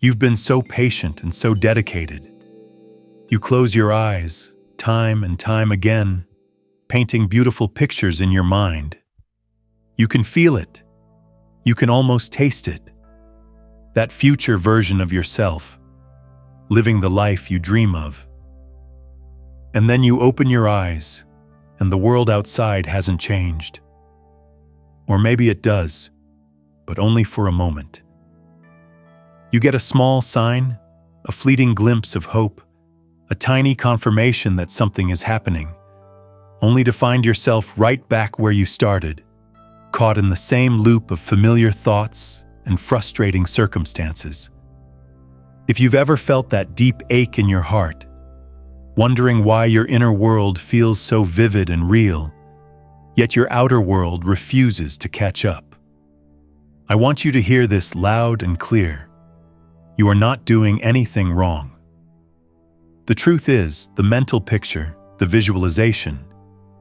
You've been so patient and so dedicated. You close your eyes, time and time again, painting beautiful pictures in your mind. You can feel it. You can almost taste it. That future version of yourself, living the life you dream of. And then you open your eyes, and the world outside hasn't changed. Or maybe it does, but only for a moment. You get a small sign, a fleeting glimpse of hope, a tiny confirmation that something is happening, only to find yourself right back where you started, caught in the same loop of familiar thoughts and frustrating circumstances. If you've ever felt that deep ache in your heart, wondering why your inner world feels so vivid and real, yet your outer world refuses to catch up, I want you to hear this loud and clear. You are not doing anything wrong. The truth is, the mental picture, the visualization,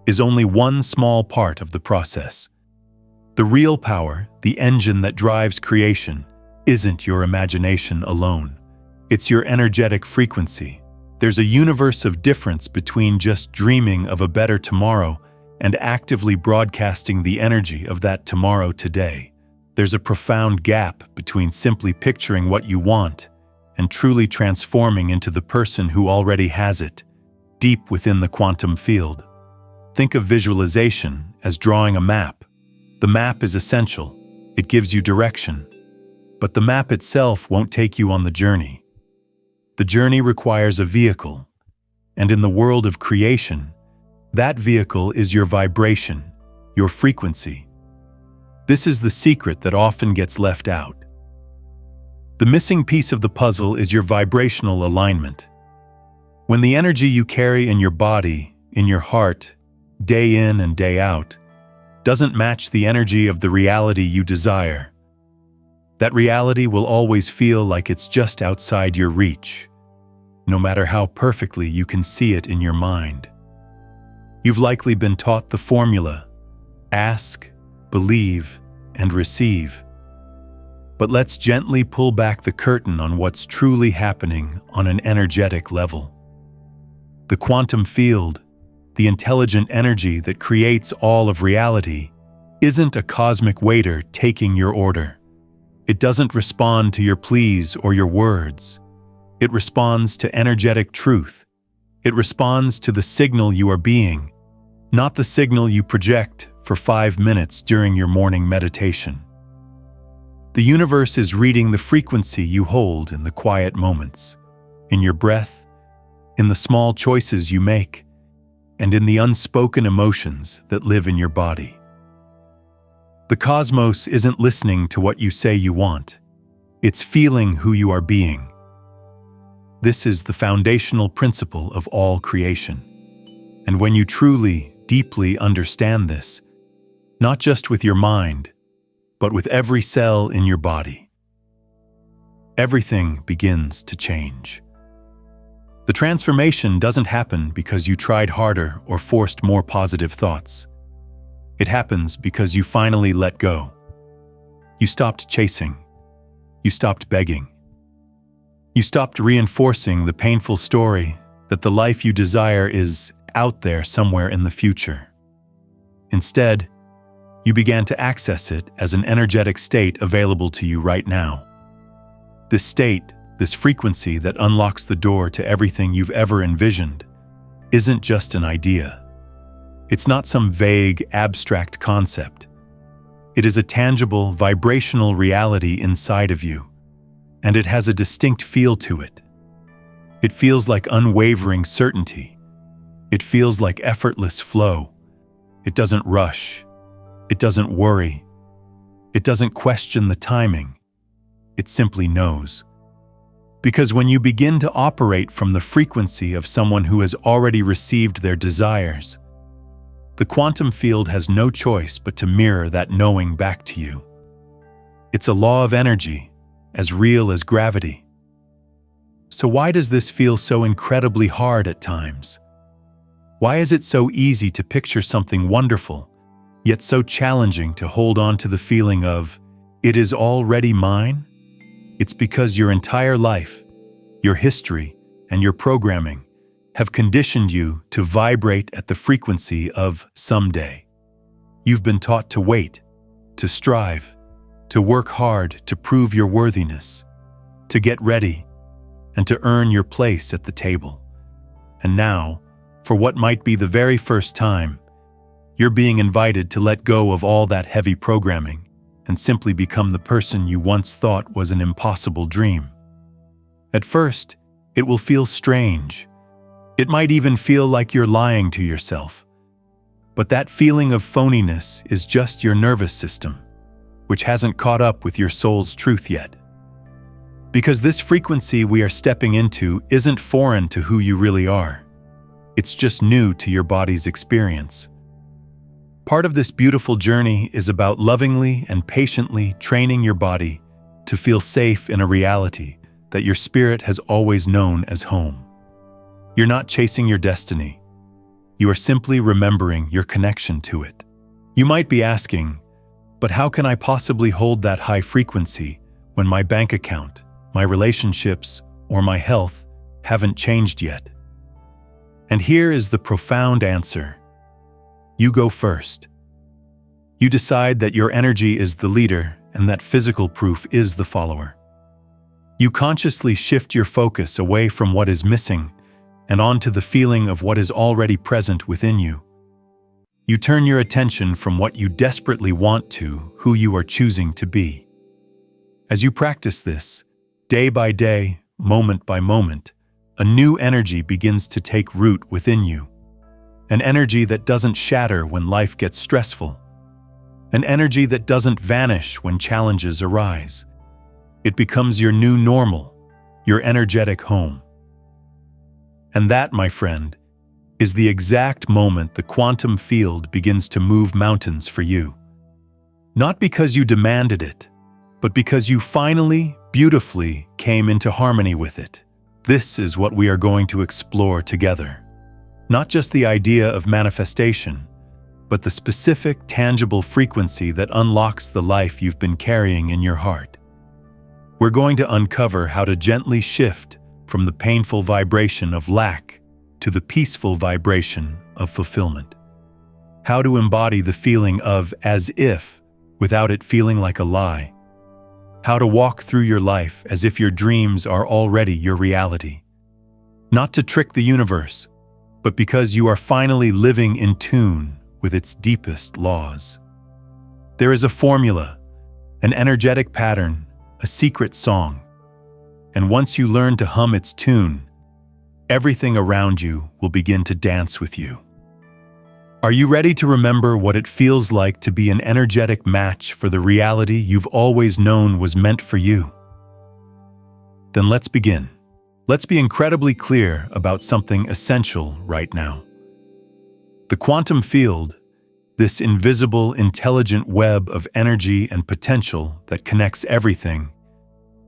is only one small part of the process. The real power, the engine that drives creation, isn't your imagination alone. It's your energetic frequency. There's a universe of difference between just dreaming of a better tomorrow and actively broadcasting the energy of that tomorrow today. There's a profound gap between simply picturing what you want and truly transforming into the person who already has it, deep within the quantum field. Think of visualization as drawing a map. The map is essential. It gives you direction. But the map itself won't take you on the journey. The journey requires a vehicle. And in the world of creation, that vehicle is your vibration, your frequency. This is the secret that often gets left out. The missing piece of the puzzle is your vibrational alignment. When the energy you carry in your body, in your heart, day in and day out, doesn't match the energy of the reality you desire, that reality will always feel like it's just outside your reach, no matter how perfectly you can see it in your mind. You've likely been taught the formula: ask, believe, and receive. But let's gently pull back the curtain on what's truly happening on an energetic level. The quantum field, the intelligent energy that creates all of reality, isn't a cosmic waiter taking your order. It doesn't respond to your pleas or your words. It responds to energetic truth. It responds to the signal you are being, not the signal you project for 5 minutes during your morning meditation. The universe is reading the frequency you hold in the quiet moments, in your breath, in the small choices you make, and in the unspoken emotions that live in your body. The cosmos isn't listening to what you say you want. It's feeling who you are being. This is the foundational principle of all creation. And when you truly, deeply understand this, not just with your mind, but with every cell in your body, everything begins to change. The transformation doesn't happen because you tried harder or forced more positive thoughts. It happens because you finally let go. You stopped chasing. You stopped begging. You stopped reinforcing the painful story that the life you desire is out there somewhere in the future. Instead, you began to access it as an energetic state available to you right now. This state, this frequency that unlocks the door to everything you've ever envisioned, isn't just an idea. It's not some vague, abstract concept. It is a tangible, vibrational reality inside of you, and it has a distinct feel to it. It feels like unwavering certainty. It feels like effortless flow. It doesn't rush. It doesn't worry. It doesn't question the timing. It simply knows. Because when you begin to operate from the frequency of someone who has already received their desires, the quantum field has no choice but to mirror that knowing back to you. It's a law of energy, as real as gravity. So why does this feel so incredibly hard at times? Why is it so easy to picture something wonderful, yet so challenging to hold on to the feeling of, "It is already mine"? It's because your entire life, your history, and your programming have conditioned you to vibrate at the frequency of someday. You've been taught to wait, to strive, to work hard to prove your worthiness, to get ready, and to earn your place at the table. And now, for what might be the very first time, you're being invited to let go of all that heavy programming and simply become the person you once thought was an impossible dream. At first, it will feel strange. It might even feel like you're lying to yourself. But that feeling of phoniness is just your nervous system, which hasn't caught up with your soul's truth yet. Because this frequency we are stepping into isn't foreign to who you really are. It's just new to your body's experience. Part of this beautiful journey is about lovingly and patiently training your body to feel safe in a reality that your spirit has always known as home. You're not chasing your destiny. You are simply remembering your connection to it. You might be asking, but how can I possibly hold that high frequency when my bank account, my relationships, or my health haven't changed yet? And here is the profound answer. You go first. You decide that your energy is the leader and that physical proof is the follower. You consciously shift your focus away from what is missing and onto the feeling of what is already present within you. You turn your attention from what you desperately want to who you are choosing to be. As you practice this, day by day, moment by moment, a new energy begins to take root within you. An energy that doesn't shatter when life gets stressful. An energy that doesn't vanish when challenges arise. It becomes your new normal, your energetic home. And that, my friend, is the exact moment the quantum field begins to move mountains for you. Not because you demanded it, but because you finally, beautifully came into harmony with it. This is what we are going to explore together. Not just the idea of manifestation, but the specific, tangible frequency that unlocks the life you've been carrying in your heart. We're going to uncover how to gently shift from the painful vibration of lack to the peaceful vibration of fulfillment. How to embody the feeling of as if without it feeling like a lie. How to walk through your life as if your dreams are already your reality. Not to trick the universe, but because you are finally living in tune with its deepest laws. There is a formula, an energetic pattern, a secret song. And once you learn to hum its tune, everything around you will begin to dance with you. Are you ready to remember what it feels like to be an energetic match for the reality you've always known was meant for you? Then let's begin. Let's be incredibly clear about something essential right now. The quantum field, this invisible, intelligent web of energy and potential that connects everything,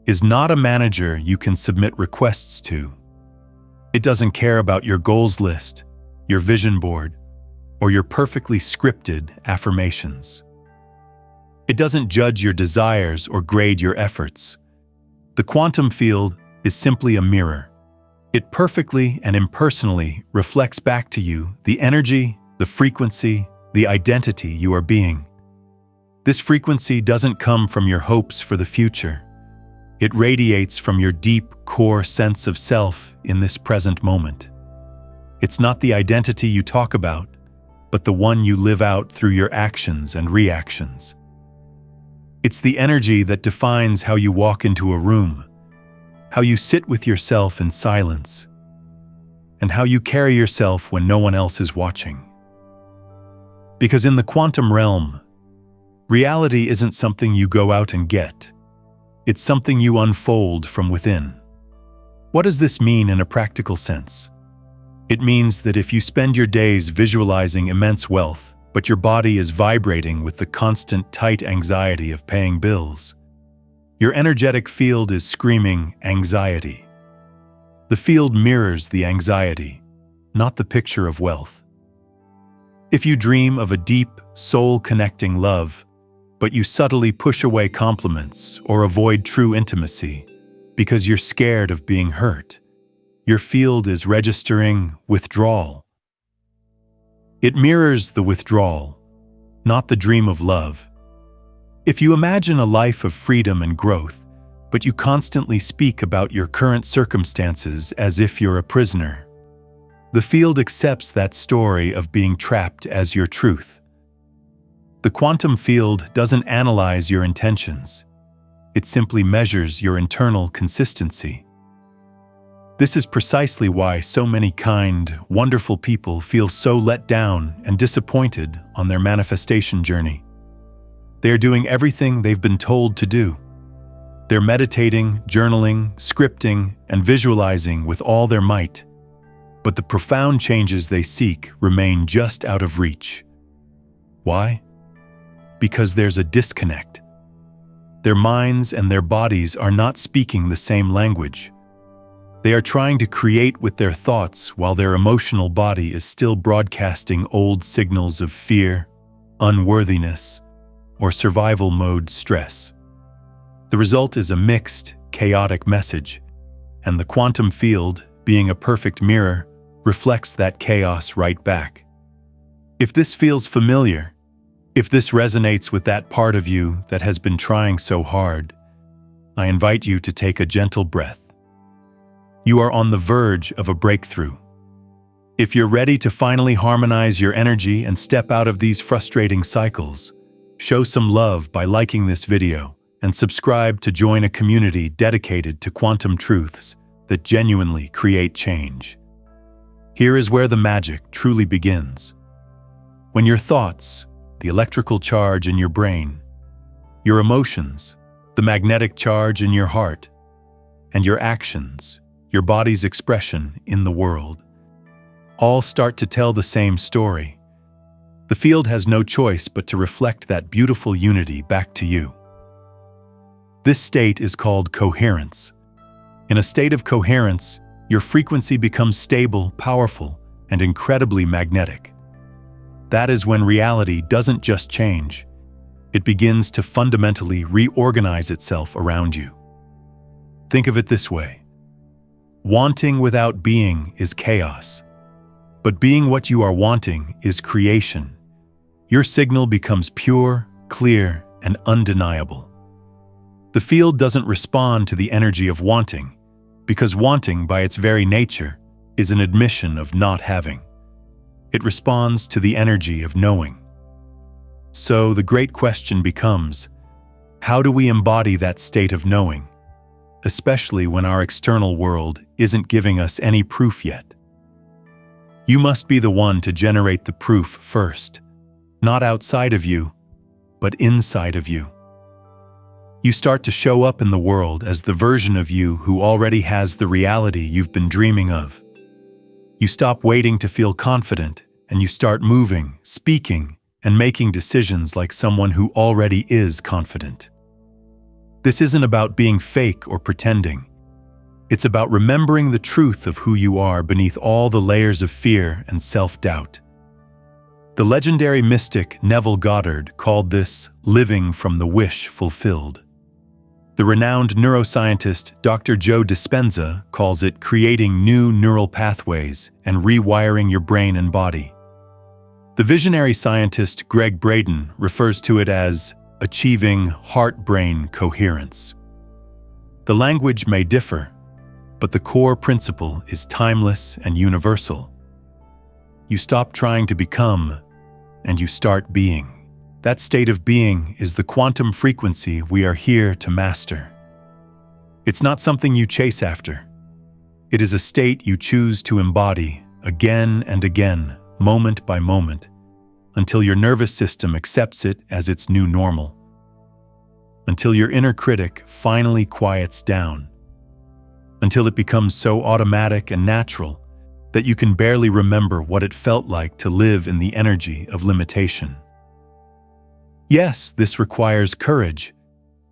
is not a manager you can submit requests to. It doesn't care about your goals list, your vision board, or your perfectly scripted affirmations. It doesn't judge your desires or grade your efforts. The quantum field is simply a mirror. It perfectly and impersonally reflects back to you the energy, the frequency, the identity you are being. This frequency doesn't come from your hopes for the future. It radiates from your deep, core sense of self in this present moment. It's not the identity you talk about, but the one you live out through your actions and reactions. It's the energy that defines how you walk into a room, how you sit with yourself in silence, and how you carry yourself when no one else is watching. Because in the quantum realm, reality isn't something you go out and get. It's something you unfold from within. What does this mean in a practical sense? It means that if you spend your days visualizing immense wealth, but your body is vibrating with the constant tight anxiety of paying bills, your energetic field is screaming anxiety. The field mirrors the anxiety, not the picture of wealth. If you dream of a deep, soul-connecting love, but you subtly push away compliments or avoid true intimacy because you're scared of being hurt. Your field is registering withdrawal. It mirrors the withdrawal, not the dream of love. If you imagine a life of freedom and growth, but you constantly speak about your current circumstances as if you're a prisoner, the field accepts that story of being trapped as your truth. The quantum field doesn't analyze your intentions. It simply measures your internal consistency. This is precisely why so many kind, wonderful people feel so let down and disappointed on their manifestation journey. They are doing everything they've been told to do. They're meditating, journaling, scripting, and visualizing with all their might. But the profound changes they seek remain just out of reach. Why? Because there's a disconnect. Their minds and their bodies are not speaking the same language. They are trying to create with their thoughts while their emotional body is still broadcasting old signals of fear, unworthiness, or survival mode stress. The result is a mixed, chaotic message, and the quantum field, being a perfect mirror, reflects that chaos right back. If this feels familiar, if this resonates with that part of you that has been trying so hard, I invite you to take a gentle breath. You are on the verge of a breakthrough. If you're ready to finally harmonize your energy and step out of these frustrating cycles, show some love by liking this video and subscribe to join a community dedicated to quantum truths that genuinely create change. Here is where the magic truly begins. When your thoughts, the electrical charge in your brain, your emotions, the magnetic charge in your heart, and your actions, your body's expression in the world, all start to tell the same story, the field has no choice but to reflect that beautiful unity back to you. This state is called coherence. In a state of coherence, your frequency becomes stable, powerful, and incredibly magnetic. That is when reality doesn't just change, it begins to fundamentally reorganize itself around you. Think of it this way. Wanting without being is chaos, but being what you are wanting is creation. Your signal becomes pure, clear, and undeniable. The field doesn't respond to the energy of wanting, because wanting, by its very nature, is an admission of not having. It responds to the energy of knowing. So the great question becomes, how do we embody that state of knowing, especially when our external world isn't giving us any proof yet? You must be the one to generate the proof first, not outside of you, but inside of you. You start to show up in the world as the version of you who already has the reality you've been dreaming of. You stop waiting to feel confident, and you start moving, speaking, and making decisions like someone who already is confident. This isn't about being fake or pretending. It's about remembering the truth of who you are beneath all the layers of fear and self-doubt. The legendary mystic Neville Goddard called this living from the wish fulfilled. The renowned neuroscientist Dr. Joe Dispenza calls it creating new neural pathways and rewiring your brain and body. The visionary scientist Greg Braden refers to it as achieving heart-brain coherence. The language may differ, but the core principle is timeless and universal. You stop trying to become, and you start being. That state of being is the quantum frequency we are here to master. It's not something you chase after. It is a state you choose to embody again and again, moment by moment, until your nervous system accepts it as its new normal. Until your inner critic finally quiets down. Until it becomes so automatic and natural that you can barely remember what it felt like to live in the energy of limitation. Yes, this requires courage.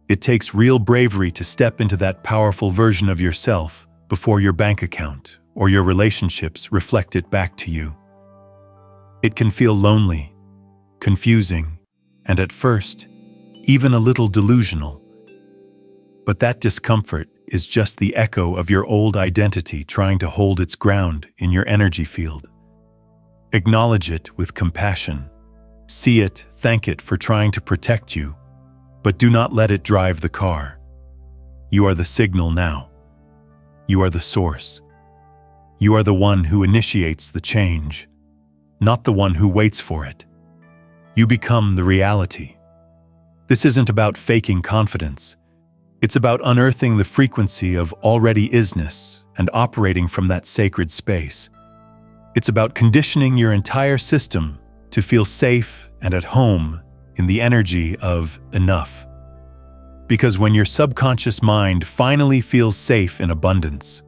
It takes real bravery to step into that powerful version of yourself before your bank account or your relationships reflect it back to you. It can feel lonely, confusing, and at first, even a little delusional. But that discomfort is just the echo of your old identity trying to hold its ground in your energy field. Acknowledge it with compassion. See it, thank it for trying to protect you, but do not let it drive the car. You are the signal now. You are the source. You are the one who initiates the change, not the one who waits for it. You become the reality. This isn't about faking confidence. It's about unearthing the frequency of already isness and operating from that sacred space. It's about conditioning your entire system to feel safe and at home in the energy of enough. Because when your subconscious mind finally feels safe in abundance,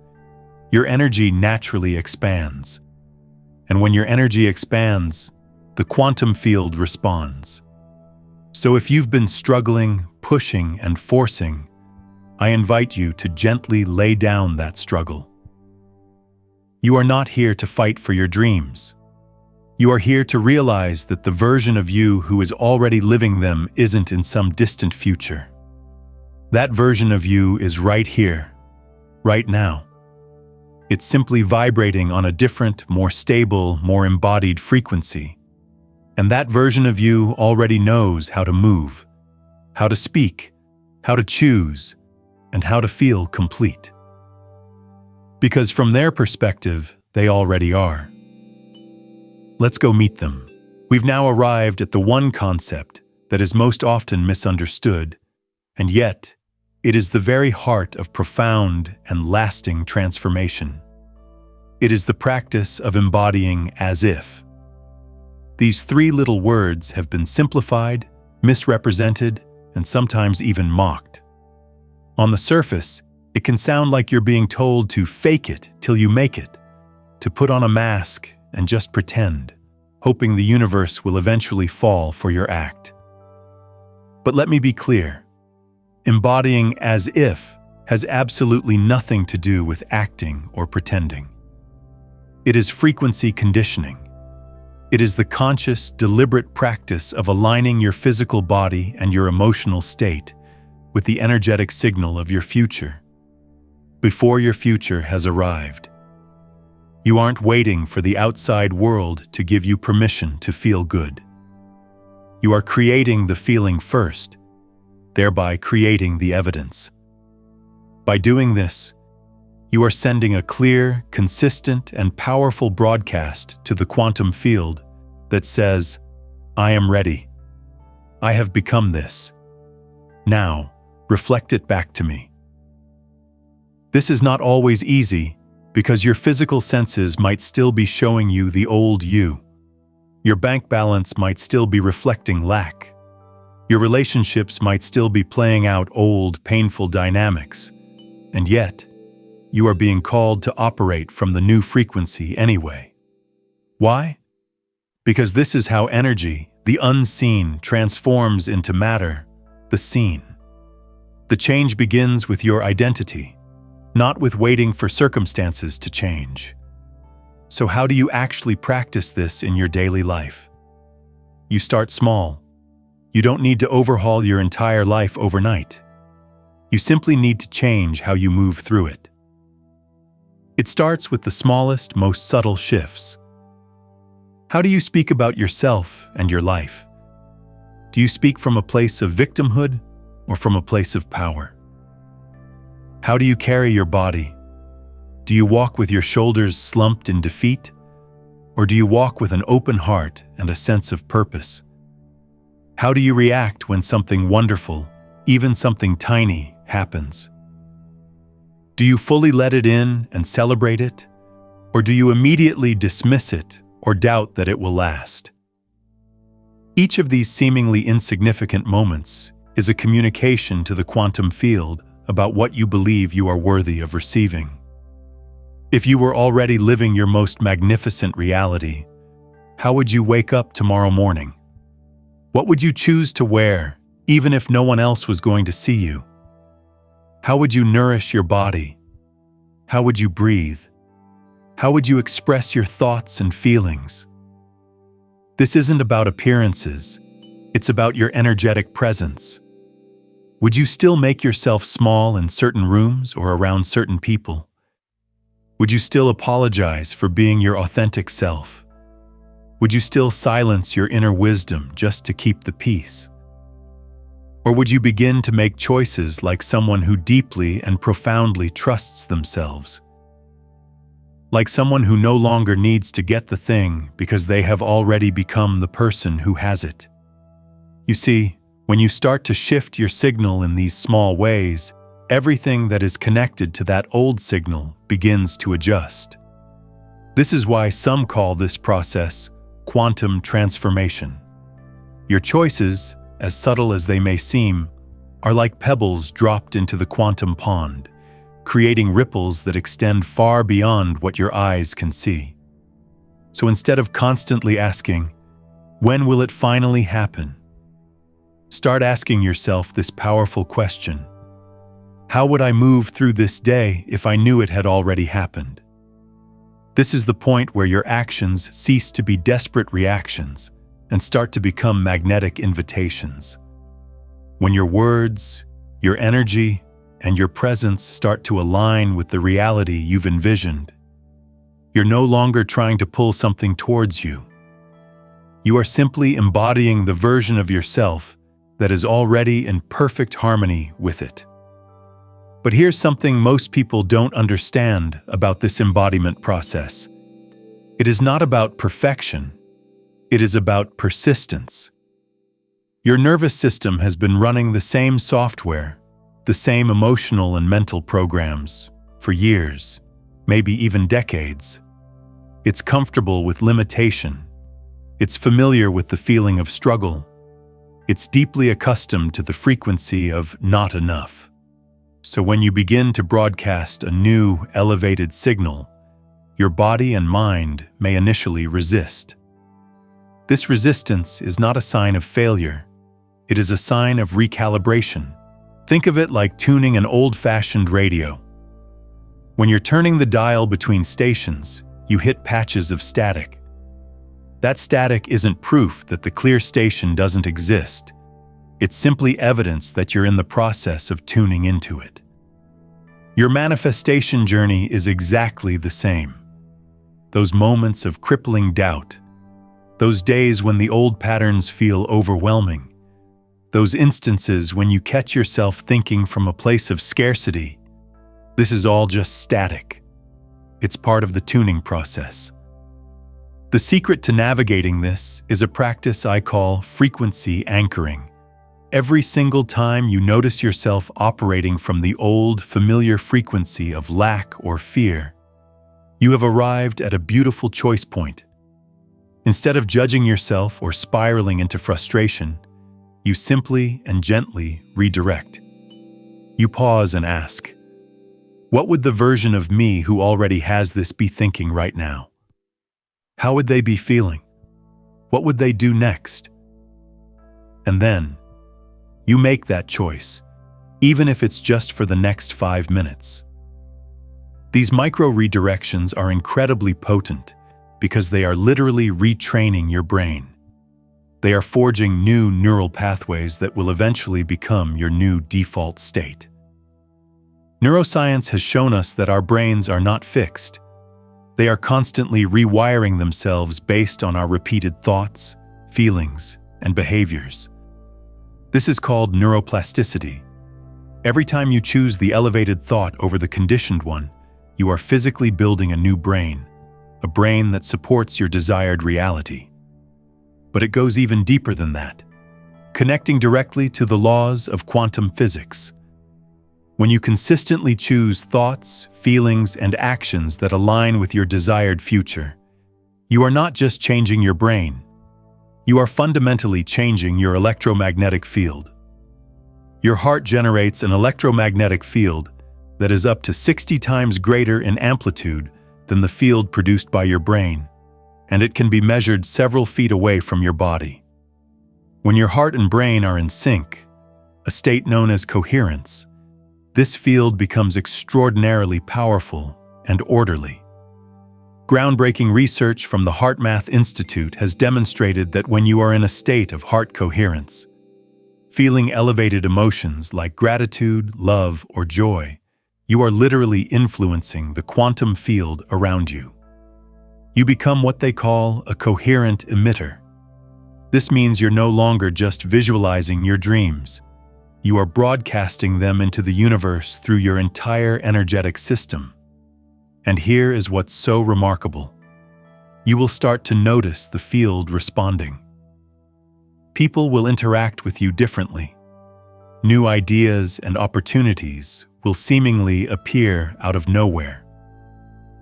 your energy naturally expands. And when your energy expands, the quantum field responds. So if you've been struggling, pushing, and forcing, I invite you to gently lay down that struggle. You are not here to fight for your dreams. You are here to realize that the version of you who is already living them isn't in some distant future. That version of you is right here, right now. It's simply vibrating on a different, more stable, more embodied frequency. And that version of you already knows how to move, how to speak, how to choose, and how to feel complete. Because from their perspective, they already are. Let's go meet them. We've now arrived at the one concept that is most often misunderstood, and yet it is the very heart of profound and lasting transformation. It is the practice of embodying as if. These three little words have been simplified, misrepresented, and sometimes even mocked. On the surface, it can sound like you're being told to fake it till you make it, to put on a mask and just pretend, hoping the universe will eventually fall for your act. But let me be clear. Embodying as if has absolutely nothing to do with acting or pretending. It is frequency conditioning. It is the conscious, deliberate practice of aligning your physical body and your emotional state with the energetic signal of your future, before your future has arrived. You aren't waiting for the outside world to give you permission to feel good. You are creating the feeling first, thereby creating the evidence. By doing this, you are sending a clear, consistent, and powerful broadcast to the quantum field that says, I am ready. I have become this. Now, reflect it back to me. This is not always easy because your physical senses might still be showing you the old you. Your bank balance might still be reflecting lack. Your relationships might still be playing out old, painful dynamics. And yet, you are being called to operate from the new frequency anyway. Why? Because this is how energy, the unseen, transforms into matter, the seen. The change begins with your identity, not with waiting for circumstances to change. So how do you actually practice this in your daily life? You start small. You don't need to overhaul your entire life overnight. You simply need to change how you move through it. It starts with the smallest, most subtle shifts. How do you speak about yourself and your life? Do you speak from a place of victimhood or from a place of power? How do you carry your body? Do you walk with your shoulders slumped in defeat? Or do you walk with an open heart and a sense of purpose? How do you react when something wonderful, even something tiny, happens? Do you fully let it in and celebrate it? Or do you immediately dismiss it or doubt that it will last? Each of these seemingly insignificant moments is a communication to the quantum field about what you believe you are worthy of receiving. If you were already living your most magnificent reality, how would you wake up tomorrow morning? What would you choose to wear, even if no one else was going to see you? How would you nourish your body? How would you breathe? How would you express your thoughts and feelings? This isn't about appearances. It's about your energetic presence, Would you still make yourself small in certain rooms or around certain people? Would you still apologize for being your authentic self? Would you still silence your inner wisdom just to keep the peace? Or would you begin to make choices like someone who deeply and profoundly trusts themselves? Like someone who no longer needs to get the thing because they have already become the person who has it. You see, when you start to shift your signal in these small ways, everything that is connected to that old signal begins to adjust. This is why some call this process quantum transformation. Your choices, as subtle as they may seem, are like pebbles dropped into the quantum pond, creating ripples that extend far beyond what your eyes can see. So instead of constantly asking, "When will it finally happen?" start asking yourself this powerful question: how would I move through this day if I knew it had already happened? This is the point where your actions cease to be desperate reactions and start to become magnetic invitations. When your words, your energy, and your presence start to align with the reality you've envisioned, you're no longer trying to pull something towards you. You are simply embodying the version of yourself that is already in perfect harmony with it. But here's something most people don't understand about this embodiment process. It is not about perfection. It is about persistence. Your nervous system has been running the same software, the same emotional and mental programs, for years, maybe even decades. It's comfortable with limitation. It's familiar with the feeling of struggle. It's deeply accustomed to the frequency of not enough. So when you begin to broadcast a new, elevated signal, your body and mind may initially resist. This resistance is not a sign of failure. It is a sign of recalibration. Think of it like tuning an old-fashioned radio. When you're turning the dial between stations, you hit patches of static. That static isn't proof that the clear station doesn't exist. It's simply evidence that you're in the process of tuning into it. Your manifestation journey is exactly the same. Those moments of crippling doubt, those days when the old patterns feel overwhelming, those instances when you catch yourself thinking from a place of scarcity, this is all just static. It's part of the tuning process. The secret to navigating this is a practice I call frequency anchoring. Every single time you notice yourself operating from the old, familiar frequency of lack or fear, you have arrived at a beautiful choice point. Instead of judging yourself or spiraling into frustration, you simply and gently redirect. You pause and ask, what would the version of me who already has this be thinking right now? How would they be feeling? What would they do next? And then, you make that choice, even if it's just for the next 5 minutes. These micro redirections are incredibly potent because they are literally retraining your brain. They are forging new neural pathways that will eventually become your new default state. Neuroscience has shown us that our brains are not fixed. They are constantly rewiring themselves based on our repeated thoughts, feelings, and behaviors. This is called neuroplasticity. Every time you choose the elevated thought over the conditioned one, you are physically building a new brain, a brain that supports your desired reality. But it goes even deeper than that, connecting directly to the laws of quantum physics. When you consistently choose thoughts, feelings, and actions that align with your desired future, you are not just changing your brain. You are fundamentally changing your electromagnetic field. Your heart generates an electromagnetic field that is up to 60 times greater in amplitude than the field produced by your brain, and it can be measured several feet away from your body. When your heart and brain are in sync, a state known as coherence, this field becomes extraordinarily powerful and orderly. Groundbreaking research from the HeartMath Institute has demonstrated that when you are in a state of heart coherence, Feeling elevated emotions like gratitude, love, or joy, you are literally influencing the quantum field around you. You become what they call a coherent emitter. This means you're no longer just visualizing your dreams. You are broadcasting them into the universe through your entire energetic system. And here is what's so remarkable. You will start to notice the field responding. People will interact with you differently. New ideas and opportunities will seemingly appear out of nowhere.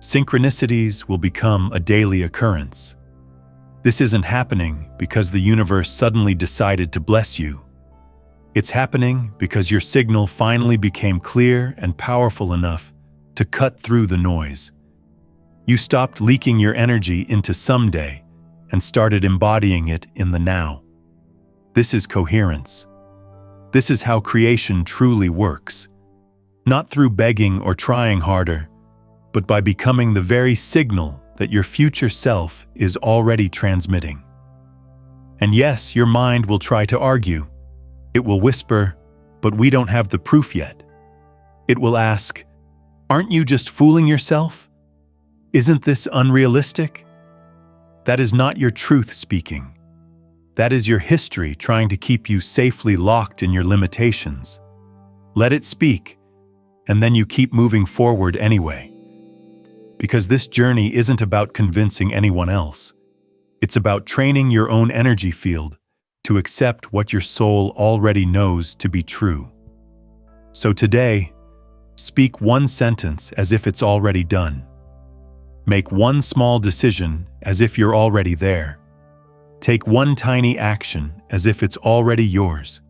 Synchronicities will become a daily occurrence. This isn't happening because the universe suddenly decided to bless you. It's happening because your signal finally became clear and powerful enough to cut through the noise. You stopped leaking your energy into someday and started embodying it in the now. This is coherence. This is how creation truly works. Not through begging or trying harder, but by becoming the very signal that your future self is already transmitting. And yes, your mind will try to argue. It will whisper, "But we don't have the proof yet." It will ask, "Aren't you just fooling yourself? Isn't this unrealistic?" That is not your truth speaking. That is your history trying to keep you safely locked in your limitations. Let it speak, and then you keep moving forward anyway. Because this journey isn't about convincing anyone else. It's about training your own energy field to accept what your soul already knows to be true. So today, speak one sentence as if it's already done. Make one small decision as if you're already there. Take one tiny action as if it's already yours.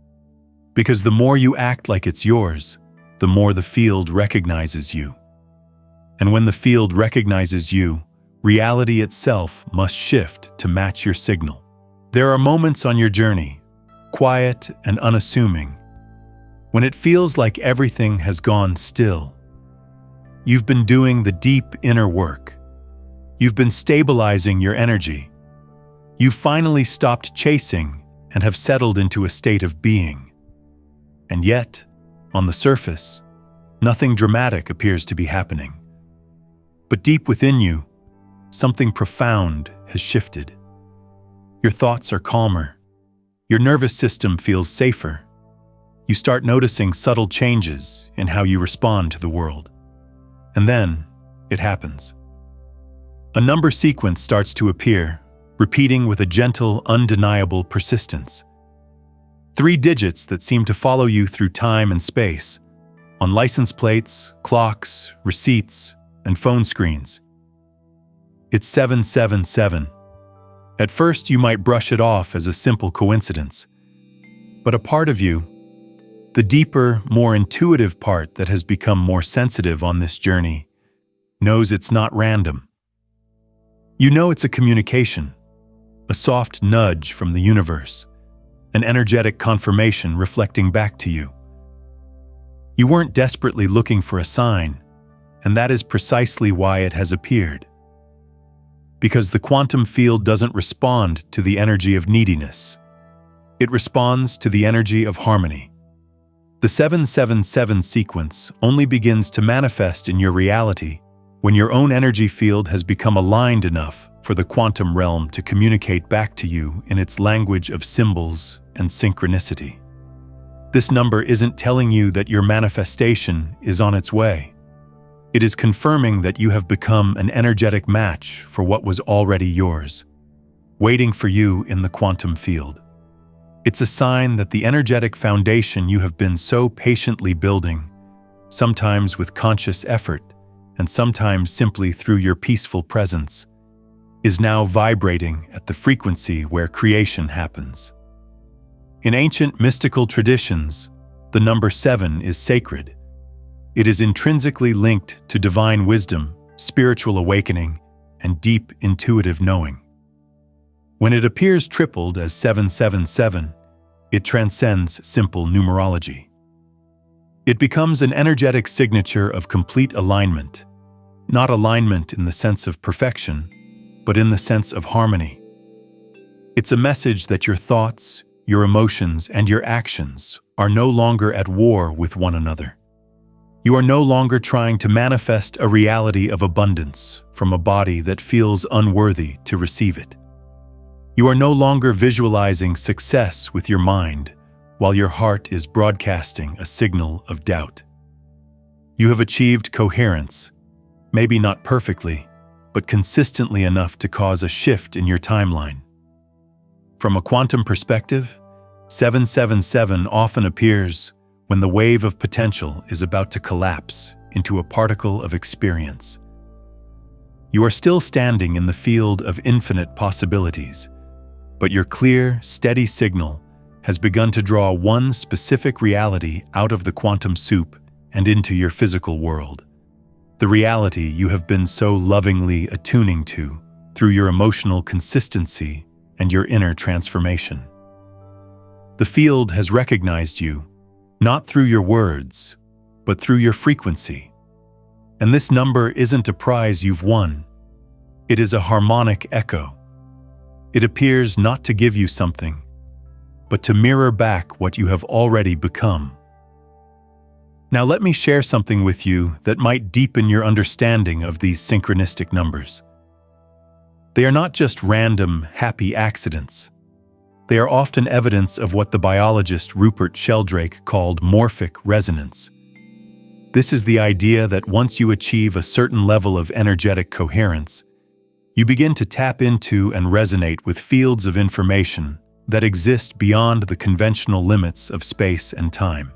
Because the more you act like it's yours, the more the field recognizes you. And when the field recognizes you, reality itself must shift to match your signal. There are moments on your journey, quiet and unassuming, when it feels like everything has gone still. You've been doing the deep inner work. You've been stabilizing your energy. You've finally stopped chasing and have settled into a state of being. And yet, on the surface, nothing dramatic appears to be happening. But deep within you, something profound has shifted. Your thoughts are calmer. Your nervous system feels safer. You start noticing subtle changes in how you respond to the world. And then, it happens. A number sequence starts to appear, repeating with a gentle, undeniable persistence. 3 digits that seem to follow you through time and space, on license plates, clocks, receipts, and phone screens. It's 777. At first, you might brush it off as a simple coincidence. But a part of you, the deeper, more intuitive part that has become more sensitive on this journey, knows it's not random. You know it's a communication, a soft nudge from the universe, an energetic confirmation reflecting back to you. You weren't desperately looking for a sign, and that is precisely why it has appeared. Because the quantum field doesn't respond to the energy of neediness. It responds to the energy of harmony. The 777 sequence only begins to manifest in your reality when your own energy field has become aligned enough for the quantum realm to communicate back to you in its language of symbols and synchronicity. This number isn't telling you that your manifestation is on its way. It is confirming that you have become an energetic match for what was already yours, waiting for you in the quantum field. It's a sign that the energetic foundation you have been so patiently building, sometimes with conscious effort and sometimes simply through your peaceful presence, is now vibrating at the frequency where creation happens. In ancient mystical traditions, the number 7 is sacred. It is intrinsically linked to divine wisdom, spiritual awakening, and deep intuitive knowing. When it appears tripled as 777, it transcends simple numerology. It becomes an energetic signature of complete alignment, not alignment in the sense of perfection, but in the sense of harmony. It's a message that your thoughts, your emotions, and your actions are no longer at war with one another. You are no longer trying to manifest a reality of abundance from a body that feels unworthy to receive it. You are no longer visualizing success with your mind while your heart is broadcasting a signal of doubt. You have achieved coherence, maybe not perfectly, but consistently enough to cause a shift in your timeline. From a quantum perspective, 777 often appears when the wave of potential is about to collapse into a particle of experience. You are still standing in the field of infinite possibilities, but your clear, steady signal has begun to draw one specific reality out of the quantum soup and into your physical world. The reality you have been so lovingly attuning to through your emotional consistency and your inner transformation. The field has recognized you, not through your words, but through your frequency. And this number isn't a prize you've won. It is a harmonic echo. It appears not to give you something, but to mirror back what you have already become. Now let me share something with you that might deepen your understanding of these synchronistic numbers. They are not just random, happy accidents. They are often evidence of what the biologist Rupert Sheldrake called morphic resonance. This is the idea that once you achieve a certain level of energetic coherence, you begin to tap into and resonate with fields of information that exist beyond the conventional limits of space and time.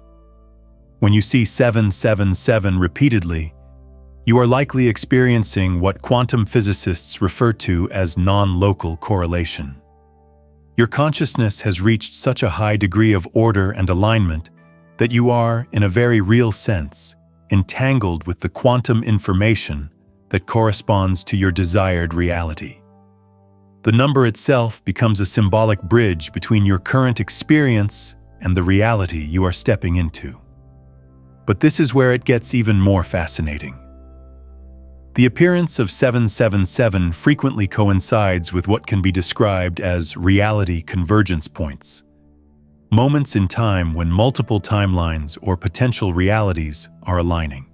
When you see 777 repeatedly, you are likely experiencing what quantum physicists refer to as non-local correlation. Your consciousness has reached such a high degree of order and alignment that you are, in a very real sense, entangled with the quantum information that corresponds to your desired reality. The number itself becomes a symbolic bridge between your current experience and the reality you are stepping into. But this is where it gets even more fascinating. The appearance of 777 frequently coincides with what can be described as reality convergence points, moments in time when multiple timelines or potential realities are aligning.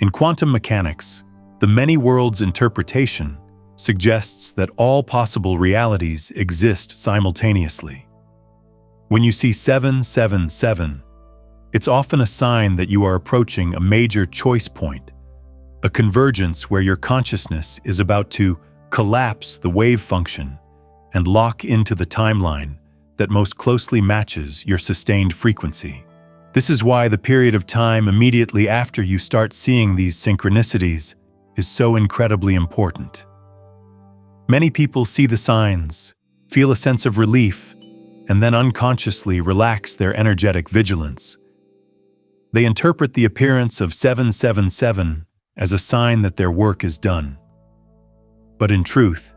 In quantum mechanics, the many worlds interpretation suggests that all possible realities exist simultaneously. When you see 777, it's often a sign that you are approaching a major choice point, a convergence where your consciousness is about to collapse the wave function and lock into the timeline that most closely matches your sustained frequency. This is why the period of time immediately after you start seeing these synchronicities is so incredibly important. Many people see the signs, feel a sense of relief, and then unconsciously relax their energetic vigilance. They interpret the appearance of 777 as a sign that their work is done. But in truth,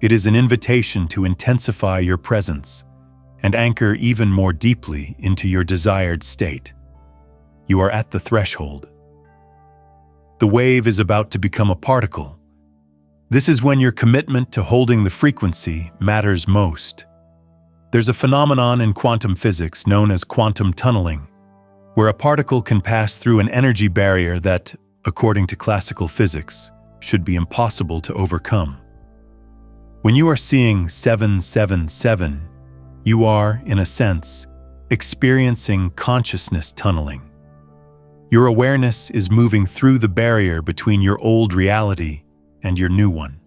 it is an invitation to intensify your presence and anchor even more deeply into your desired state. You are at the threshold. The wave is about to become a particle. This is when your commitment to holding the frequency matters most. There's a phenomenon in quantum physics known as quantum tunneling, where a particle can pass through an energy barrier that, according to classical physics, should be impossible to overcome. When you are seeing 777, you are, in a sense, experiencing consciousness tunneling. Your awareness is moving through the barrier between your old reality and your new one.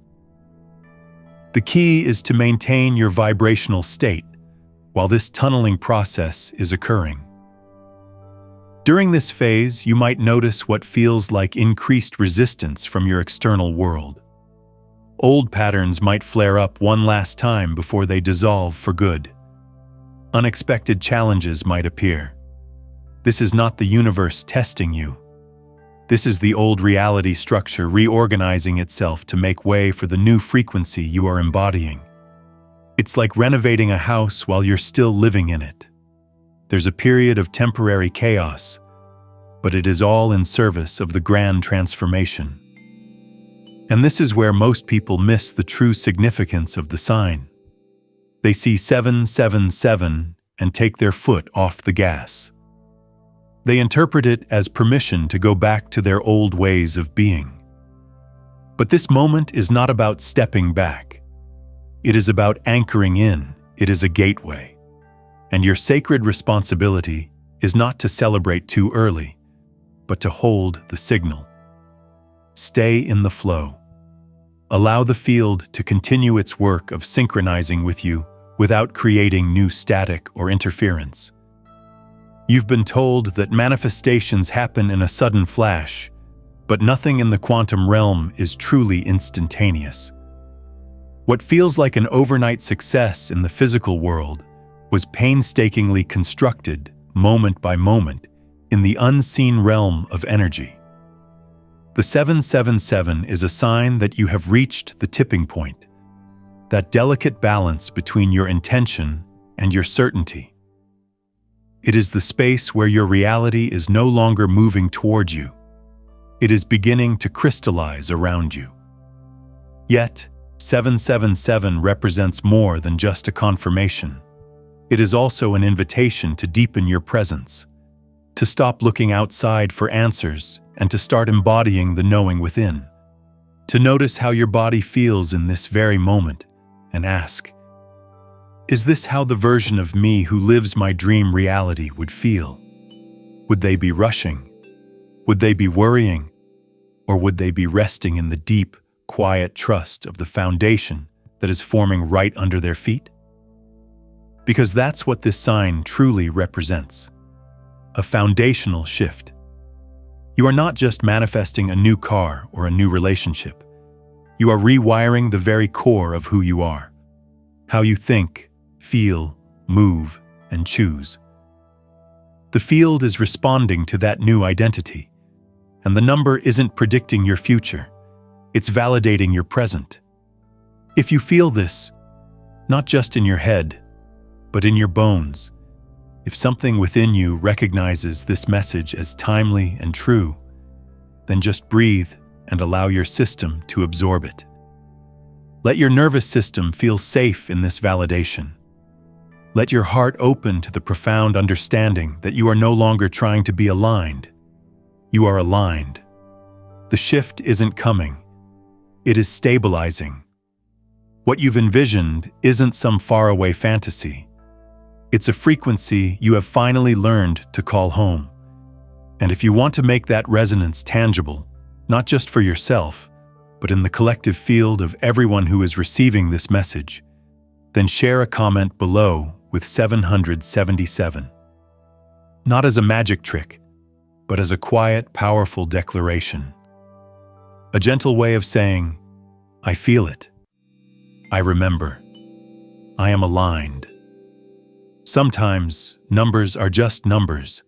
The key is to maintain your vibrational state while this tunneling process is occurring. During this phase, you might notice what feels like increased resistance from your external world. Old patterns might flare up one last time before they dissolve for good. Unexpected challenges might appear. This is not the universe testing you. This is the old reality structure reorganizing itself to make way for the new frequency you are embodying. It's like renovating a house while you're still living in it. There's a period of temporary chaos, but it is all in service of the grand transformation. And this is where most people miss the true significance of the sign. They see 777 and take their foot off the gas. They interpret it as permission to go back to their old ways of being. But this moment is not about stepping back. It is about anchoring in. It is a gateway. And your sacred responsibility is not to celebrate too early, but to hold the signal. Stay in the flow. Allow the field to continue its work of synchronizing with you without creating new static or interference. You've been told that manifestations happen in a sudden flash, but nothing in the quantum realm is truly instantaneous. What feels like an overnight success in the physical world was painstakingly constructed, moment by moment, in the unseen realm of energy. The 777 is a sign that you have reached the tipping point, that delicate balance between your intention and your certainty. It is the space where your reality is no longer moving towards you. It is beginning to crystallize around you. Yet, 777 represents more than just a confirmation. It is also an invitation to deepen your presence, to stop looking outside for answers and to start embodying the knowing within, to notice how your body feels in this very moment and ask, is this how the version of me who lives my dream reality would feel? Would they be rushing? Would they be worrying? Or would they be resting in the deep, quiet trust of the foundation that is forming right under their feet? Because that's what this sign truly represents. A foundational shift. You are not just manifesting a new car or a new relationship. You are rewiring the very core of who you are. How you think, feel, move, and choose. The field is responding to that new identity, and the number isn't predicting your future, it's validating your present. If you feel this, not just in your head, but in your bones, if something within you recognizes this message as timely and true, then just breathe and allow your system to absorb it. Let your nervous system feel safe in this validation. Let your heart open to the profound understanding that you are no longer trying to be aligned. You are aligned. The shift isn't coming. It is stabilizing. What you've envisioned isn't some faraway fantasy. It's a frequency you have finally learned to call home. And if you want to make that resonance tangible, not just for yourself, but in the collective field of everyone who is receiving this message, then share a comment below with 777. Not as a magic trick, but as a quiet, powerful declaration. A gentle way of saying, I feel it. I remember. I am aligned. Sometimes numbers are just numbers,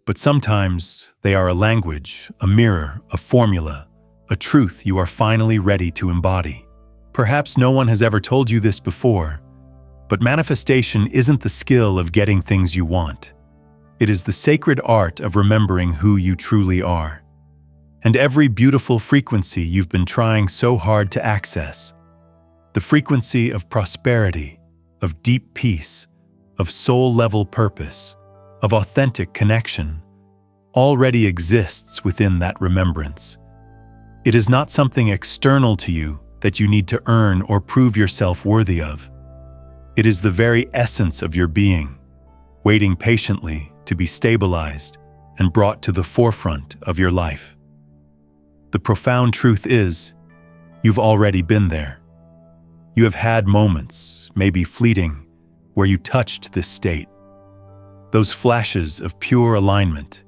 but sometimes they are a language, a mirror, a formula, a truth you are finally ready to embody. Perhaps no one has ever told you this before, but manifestation isn't the skill of getting things you want. It is the sacred art of remembering who you truly are. And every beautiful frequency you've been trying so hard to access, the frequency of prosperity, of deep peace, of soul-level purpose, of authentic connection, already exists within that remembrance. It is not something external to you that you need to earn or prove yourself worthy of. It is the very essence of your being, waiting patiently to be stabilized and brought to the forefront of your life. The profound truth is, you've already been there. You have had moments, maybe fleeting, where you touched this state. Those flashes of pure alignment.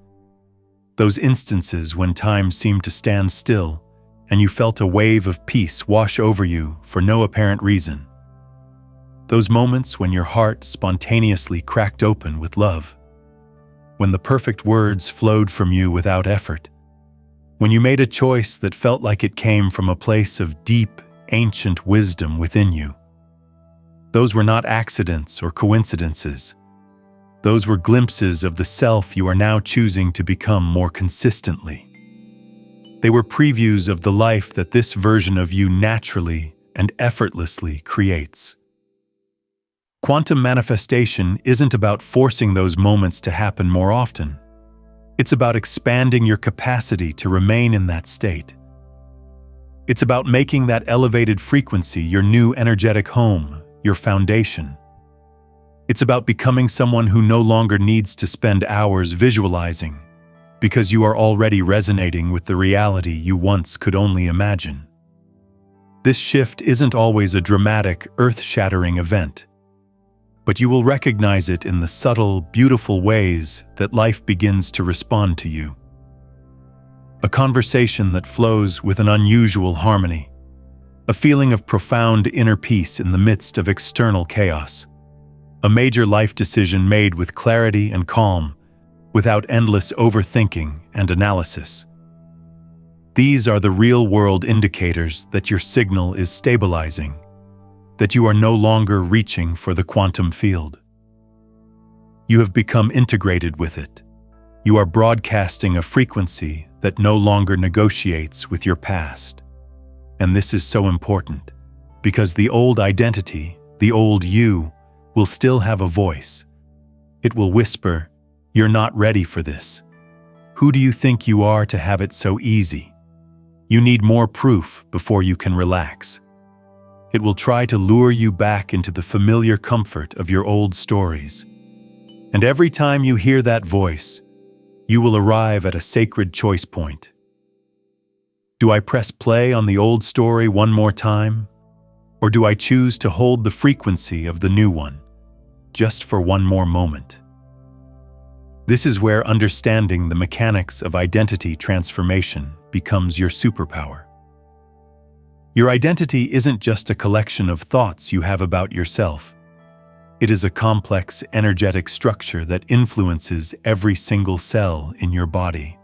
Those instances when time seemed to stand still and you felt a wave of peace wash over you for no apparent reason. Those moments when your heart spontaneously cracked open with love. When the perfect words flowed from you without effort. When you made a choice that felt like it came from a place of deep, ancient wisdom within you. Those were not accidents or coincidences. Those were glimpses of the self you are now choosing to become more consistently. They were previews of the life that this version of you naturally and effortlessly creates. Quantum manifestation isn't about forcing those moments to happen more often. It's about expanding your capacity to remain in that state. It's about making that elevated frequency your new energetic home, your foundation. It's about becoming someone who no longer needs to spend hours visualizing, because you are already resonating with the reality you once could only imagine. This shift isn't always a dramatic, earth-shattering event, but you will recognize it in the subtle, beautiful ways that life begins to respond to you. A conversation that flows with an unusual harmony, a feeling of profound inner peace in the midst of external chaos, a major life decision made with clarity and calm, without endless overthinking and analysis. These are the real-world indicators that your signal is stabilizing, that you are no longer reaching for the quantum field. You have become integrated with it. You are broadcasting a frequency that no longer negotiates with your past. And this is so important, because the old identity, the old you, will still have a voice. It will whisper, "You're not ready for this. Who do you think you are to have it so easy? You need more proof before you can relax." It will try to lure you back into the familiar comfort of your old stories. And every time you hear that voice, you will arrive at a sacred choice point. Do I press play on the old story one more time? Or do I choose to hold the frequency of the new one, just for one more moment? This is where understanding the mechanics of identity transformation becomes your superpower. Your identity isn't just a collection of thoughts you have about yourself. It is a complex, energetic structure that influences every single cell in your body.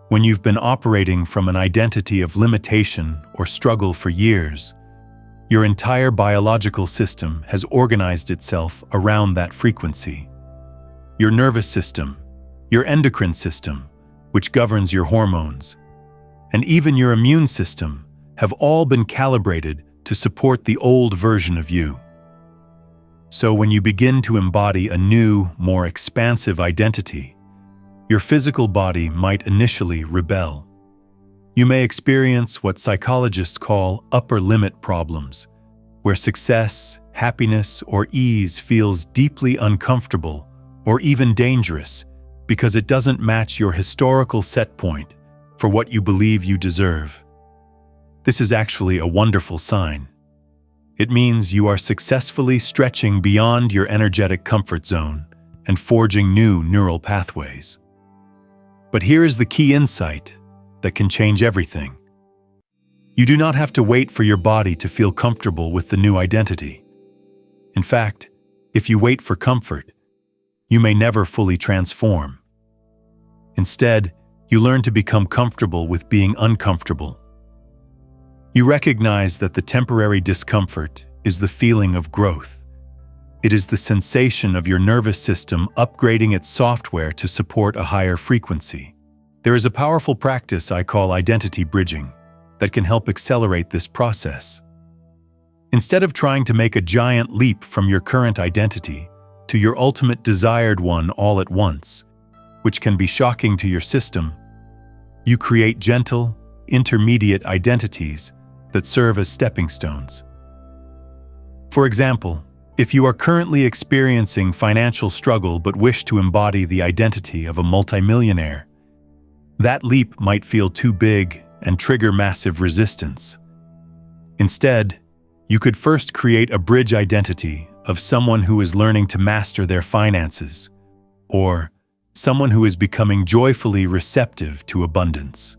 When you've been operating from an identity of limitation or struggle for years, your entire biological system has organized itself around that frequency. Your nervous system, your endocrine system, which governs your hormones, and even your immune system have all been calibrated to support the old version of you. So when you begin to embody a new, more expansive identity, your physical body might initially rebel. You may experience what psychologists call upper limit problems, where success, happiness, or ease feels deeply uncomfortable or even dangerous because it doesn't match your historical set point for what you believe you deserve. This is actually a wonderful sign. It means you are successfully stretching beyond your energetic comfort zone and forging new neural pathways. But here is the key insight that can change everything. You do not have to wait for your body to feel comfortable with the new identity. In fact, if you wait for comfort, you may never fully transform. Instead, you learn to become comfortable with being uncomfortable. You recognize that the temporary discomfort is the feeling of growth. It is the sensation of your nervous system upgrading its software to support a higher frequency. There is a powerful practice I call identity bridging that can help accelerate this process. Instead of trying to make a giant leap from your current identity to your ultimate desired one all at once, which can be shocking to your system, you create gentle, intermediate identities that serve as stepping stones. For example, if you are currently experiencing financial struggle but wish to embody the identity of a multimillionaire, that leap might feel too big and trigger massive resistance. Instead, you could first create a bridge identity of someone who is learning to master their finances, or someone who is becoming joyfully receptive to abundance.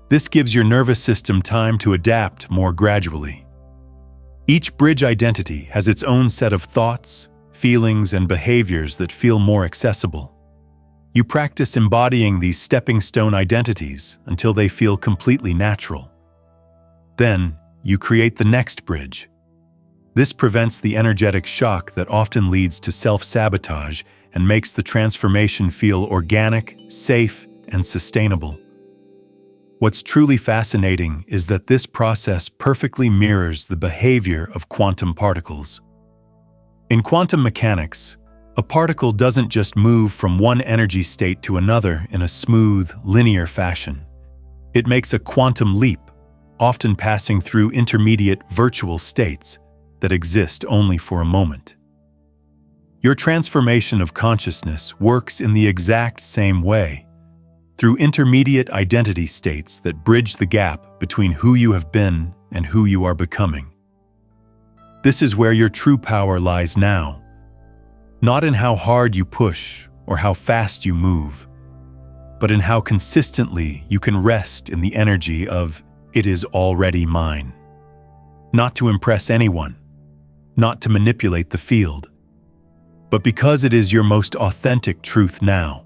This gives your nervous system time to adapt more gradually. Each bridge identity has its own set of thoughts, feelings, and behaviors that feel more accessible. You practice embodying these stepping stone identities until they feel completely natural. Then, you create the next bridge. This prevents the energetic shock that often leads to self-sabotage and makes the transformation feel organic, safe, and sustainable. What's truly fascinating is that this process perfectly mirrors the behavior of quantum particles. In quantum mechanics, a particle doesn't just move from one energy state to another in a smooth, linear fashion. It makes a quantum leap, often passing through intermediate virtual states that exist only for a moment. Your transformation of consciousness works in the exact same way, through intermediate identity states that bridge the gap between who you have been and who you are becoming. This is where your true power lies now, not in how hard you push or how fast you move, but in how consistently you can rest in the energy of "it is already mine." Not to impress anyone, not to manipulate the field, but because it is your most authentic truth now.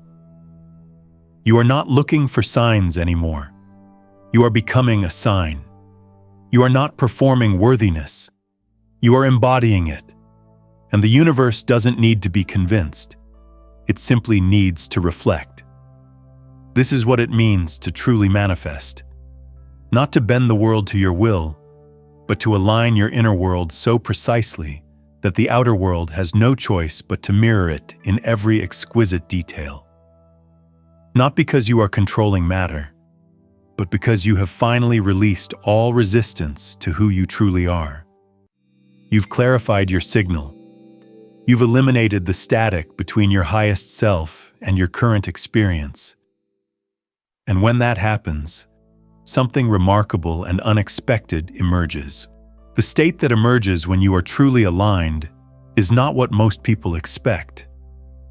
You are not looking for signs anymore. You are becoming a sign. You are not performing worthiness. You are embodying it. And the universe doesn't need to be convinced. It simply needs to reflect. This is what it means to truly manifest. Not to bend the world to your will, but to align your inner world so precisely that the outer world has no choice but to mirror it in every exquisite detail. Not because you are controlling matter, but because you have finally released all resistance to who you truly are. You've clarified your signal. You've eliminated the static between your highest self and your current experience. And when that happens, something remarkable and unexpected emerges. The state that emerges when you are truly aligned is not what most people expect.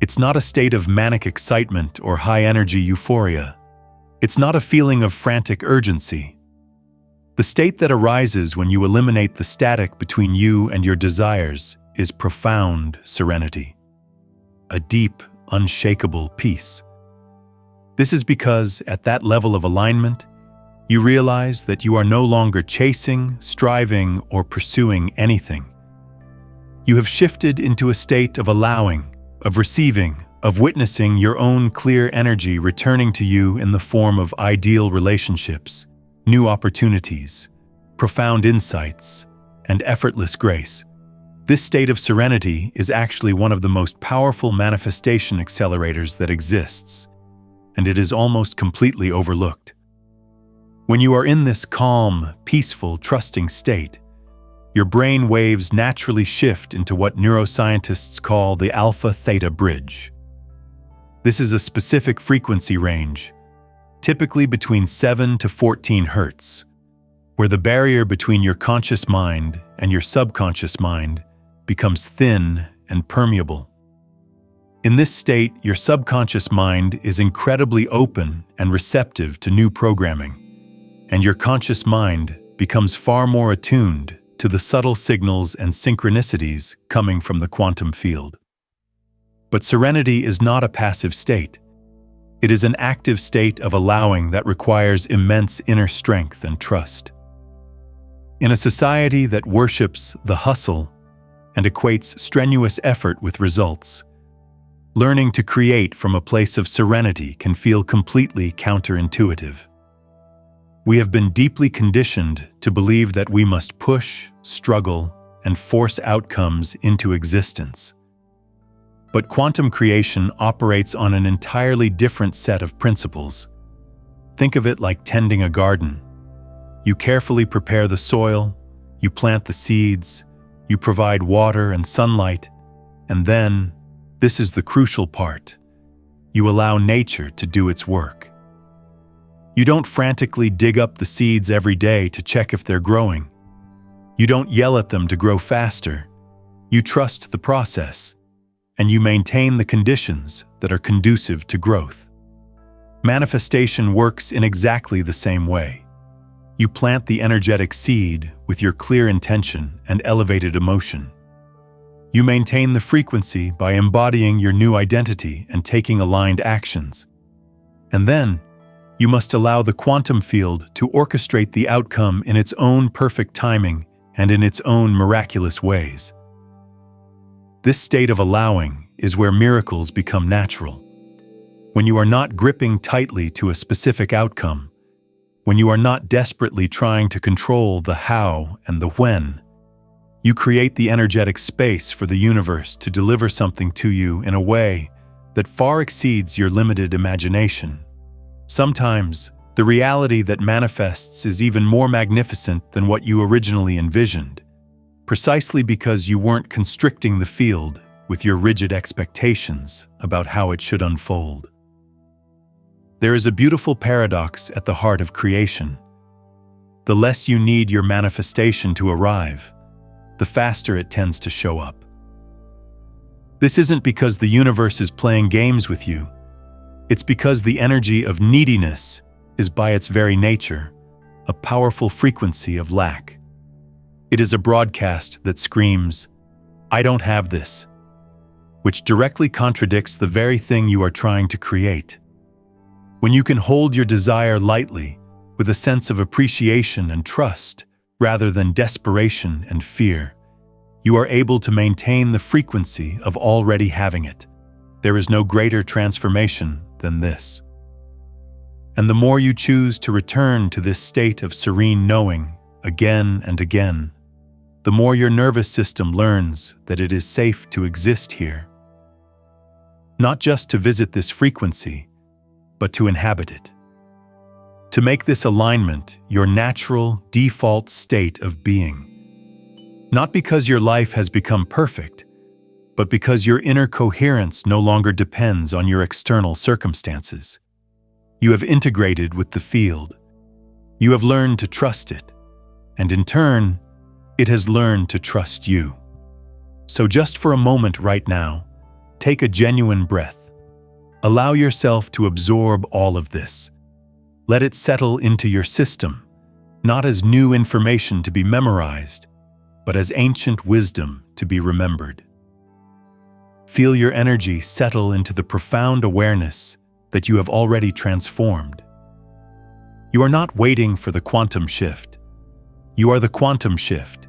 It's not a state of manic excitement or high-energy euphoria. It's not a feeling of frantic urgency. The state that arises when you eliminate the static between you and your desires is profound serenity, a deep, unshakable peace. This is because, at that level of alignment, you realize that you are no longer chasing, striving, or pursuing anything. You have shifted into a state of allowing, of receiving, of witnessing your own clear energy returning to you in the form of ideal relationships, new opportunities, profound insights, and effortless grace. This state of serenity is actually one of the most powerful manifestation accelerators that exists, and it is almost completely overlooked. When you are in this calm, peaceful, trusting state, your brain waves naturally shift into what neuroscientists call the alpha-theta bridge. This is a specific frequency range, typically between 7 to 14 Hz, where the barrier between your conscious mind and your subconscious mind becomes thin and permeable. In this state, your subconscious mind is incredibly open and receptive to new programming, and your conscious mind becomes far more attuned to the subtle signals and synchronicities coming from the quantum field. But serenity is not a passive state. It is an active state of allowing that requires immense inner strength and trust. In a society that worships the hustle and equates strenuous effort with results, learning to create from a place of serenity can feel completely counterintuitive. We have been deeply conditioned to believe that we must push, struggle, and force outcomes into existence. But quantum creation operates on an entirely different set of principles. Think of it like tending a garden. You carefully prepare the soil, you plant the seeds, you provide water and sunlight, and then, this is the crucial part, you allow nature to do its work. You don't frantically dig up the seeds every day to check if they're growing. You don't yell at them to grow faster. You trust the process, and you maintain the conditions that are conducive to growth. Manifestation works in exactly the same way. You plant the energetic seed with your clear intention and elevated emotion. You maintain the frequency by embodying your new identity and taking aligned actions. And then, you must allow the quantum field to orchestrate the outcome in its own perfect timing and in its own miraculous ways. This state of allowing is where miracles become natural. When you are not gripping tightly to a specific outcome, when you are not desperately trying to control the how and the when, You create the energetic space for the universe to deliver something to you in a way that far exceeds your limited imagination. Sometimes, the reality that manifests is even more magnificent than what you originally envisioned, precisely because you weren't constricting the field with your rigid expectations about how it should unfold. There is a beautiful paradox at the heart of creation. The less you need your manifestation to arrive, the faster it tends to show up. This isn't because the universe is playing games with you. It's because the energy of neediness is by its very nature a powerful frequency of lack. It is a broadcast that screams, "I don't have this," which directly contradicts the very thing you are trying to create. When you can hold your desire lightly, with a sense of appreciation and trust, rather than desperation and fear, you are able to maintain the frequency of already having it. There is no greater transformation than this. And the more you choose to return to this state of serene knowing again and again, the more your nervous system learns that it is safe to exist here. Not just to visit this frequency, but to inhabit it. To make this alignment your natural, default state of being. Not because your life has become perfect, but because your inner coherence no longer depends on your external circumstances. You have integrated with the field. You have learned to trust it, and in turn, it has learned to trust you. So just for a moment right now, take a genuine breath. Allow yourself to absorb all of this. Let it settle into your system, not as new information to be memorized, but as ancient wisdom to be remembered. Feel your energy settle into the profound awareness that you have already transformed. You are not waiting for the quantum shift. You are the quantum shift.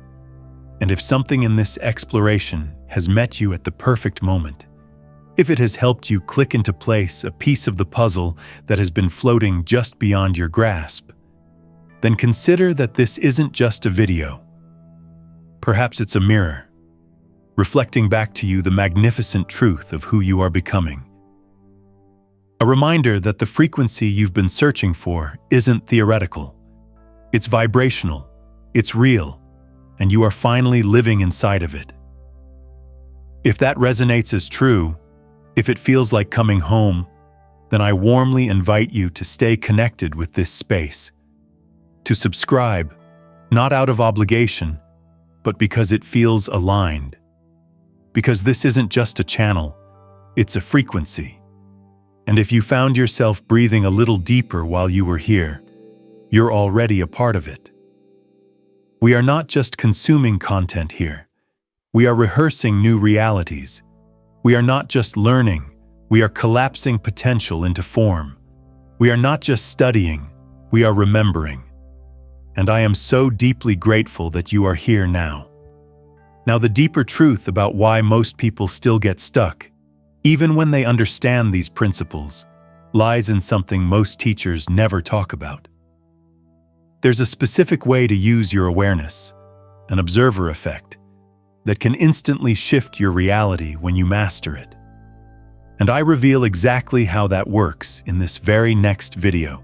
And if something in this exploration has met you at the perfect moment, if it has helped you click into place a piece of the puzzle that has been floating just beyond your grasp, then consider that this isn't just a video. Perhaps it's a mirror, reflecting back to you the magnificent truth of who you are becoming. A reminder that the frequency you've been searching for isn't theoretical. It's vibrational, it's real, and you are finally living inside of it. If that resonates as true, if it feels like coming home, then I warmly invite you to stay connected with this space. To subscribe, not out of obligation, but because it feels aligned. Because this isn't just a channel, it's a frequency. And if you found yourself breathing a little deeper while you were here, you're already a part of it. We are not just consuming content here. We are rehearsing new realities. We are not just learning, we are collapsing potential into form. We are not just studying, we are remembering. And I am so deeply grateful that you are here now. Now, the deeper truth about why most people still get stuck, even when they understand these principles, lies in something most teachers never talk about. There's a specific way to use your awareness, an observer effect, that can instantly shift your reality when you master it. And I reveal exactly how that works in this very next video.